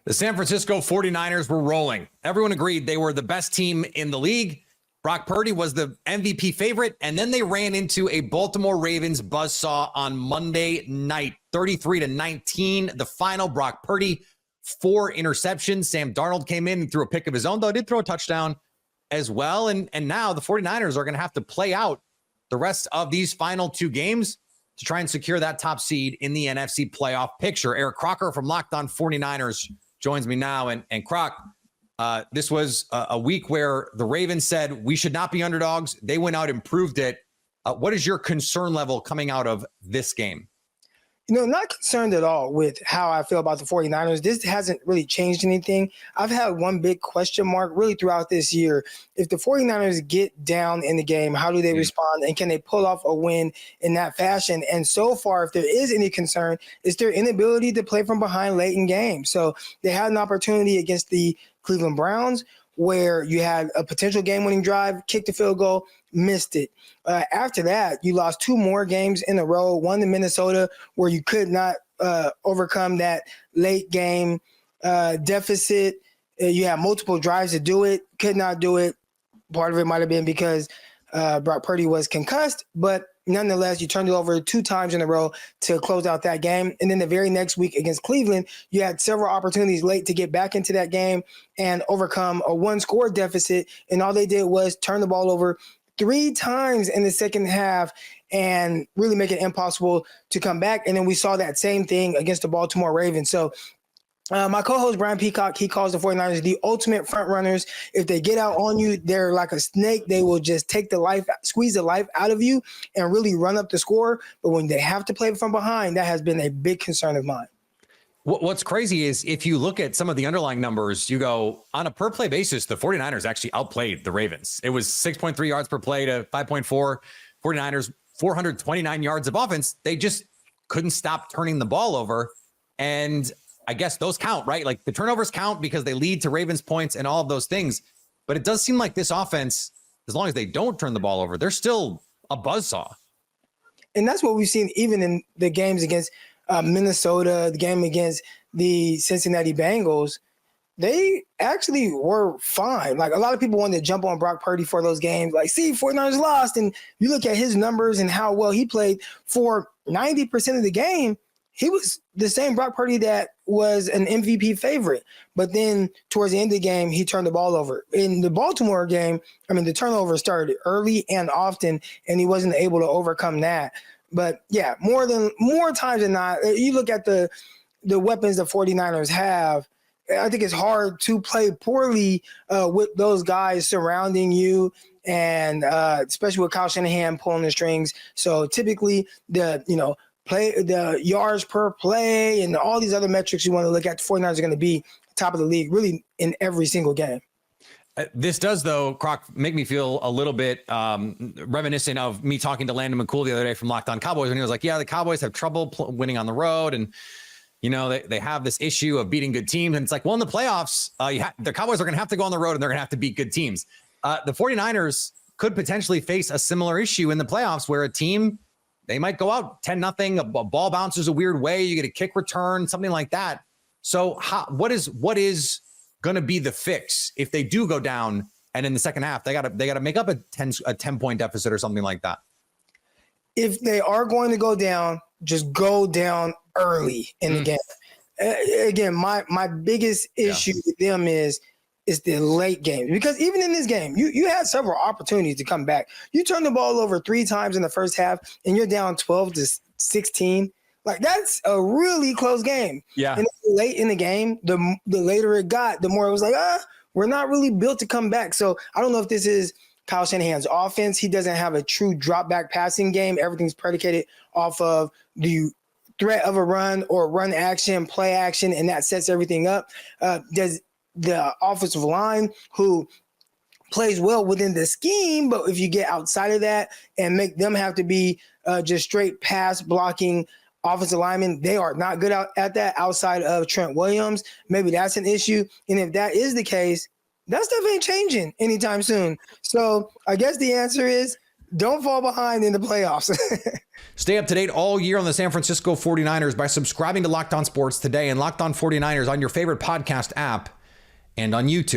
The San Francisco 49ers were rolling. Everyone agreed they were the best team in the league. Brock Purdy was the MVP favorite, and then they ran into a Baltimore Ravens buzzsaw on Monday night, 33-19. The final, Brock Purdy, 4 interceptions. Sam Darnold came in and threw a pick of his own, though did throw a touchdown as well. And now the 49ers are going to have to play out the rest of these final 2 games to try and secure that top seed in the NFC playoff picture. Eric Crocker from Locked On 49ers joins me now. And Croc, this was a week where the Ravens said we should not be underdogs. They went out and proved it. What is your concern level coming out of this game? Not concerned at all with how I feel about the 49ers. This hasn't really changed anything. I've had one big question mark really throughout this year. If the 49ers get down in the game, how do they respond? And can they pull off a win in that fashion? And so far, if there is any concern, it's their inability to play from behind late in games. So they had an opportunity against the Cleveland Browns where you had a potential game-winning drive, kicked the field goal, missed it. After that, you lost 2 more games in a row, one in Minnesota where you could not overcome that late game deficit. You had multiple drives to do it, could not do it. Part of it might have been because Brock Purdy was concussed, but nonetheless, you turned it over 2 times in a row to close out that game. And then the very next week against Cleveland, you had several opportunities late to get back into that game and overcome a 1-score deficit. And all they did was turn the ball over 3 times in the second half and really make it impossible to come back. And then we saw that same thing against the Baltimore Ravens. So my co-host, Brian Peacock, he calls the 49ers the ultimate front runners. If they get out on you, they're like a snake. They will just squeeze the life out of you and really run up the score. But when they have to play from behind, that has been a big concern of mine. What's crazy is if you look at some of the underlying numbers, you go on a per play basis, the 49ers actually outplayed the Ravens. It was 6.3 yards per play to 5.4. 49ers, 429 yards of offense. They just couldn't stop turning the ball over. And I guess those count, right? Like the turnovers count because they lead to Ravens points and all of those things. But it does seem like this offense, as long as they don't turn the ball over, they're still a buzzsaw. And that's what we've seen even in the games against Minnesota, the game against the Cincinnati Bengals. They actually were fine. Like a lot of people wanted to jump on Brock Purdy for those games. Like, see, 49ers lost. And you look at his numbers and how well he played for 90% of the game. He was the same Brock Purdy that was an MVP favorite. But then towards the end of the game, he turned the ball over. In the Baltimore game, the turnover started early and often, and he wasn't able to overcome that. But yeah, more times than not, you look at the weapons the 49ers have, I think it's hard to play poorly with those guys surrounding you, and especially with Kyle Shanahan pulling the strings. So typically the yards per play and all these other metrics you want to look at, the 49ers are going to be top of the league really in every single game. This does, though, Croc, make me feel a little bit reminiscent of me talking to Landon McCool the other day from Locked On Cowboys, and he was like, yeah, the Cowboys have trouble winning on the road, and they have this issue of beating good teams. And it's like, well, in the playoffs, the Cowboys are going to have to go on the road and they're going to have to beat good teams. The 49ers could potentially face a similar issue in the playoffs where a team, they might go out 10-0, a ball bounces a weird way, you get a kick return, something like that. So what is going to be the fix if they do go down and in the second half they got to make up a 10-point deficit or something like that? If they are going to go down, just go down early in the game. Again, my biggest issue with them is the late game, because even in this game, you had several opportunities to come back. You turned the ball over 3 times in the first half, and you're down 12-16. Like, that's a really close game. Yeah. And late in the game, the later it got, the more it was like, we're not really built to come back. So I don't know if this is Kyle Shanahan's offense. He doesn't have a true drop back passing game. Everything's predicated off of the threat of a run or run action, play action, and that sets everything up. Does the offensive line, who plays well within the scheme, but if you get outside of that and make them have to be just straight pass blocking offensive linemen, they are not good at that outside of Trent Williams. Maybe that's an issue. And if that is the case, that stuff ain't changing anytime soon. So I guess the answer is Don't fall behind in the playoffs. Stay up to date all year on the San Francisco 49ers by subscribing to Locked On Sports today and Locked On 49ers on your favorite podcast app and on YouTube.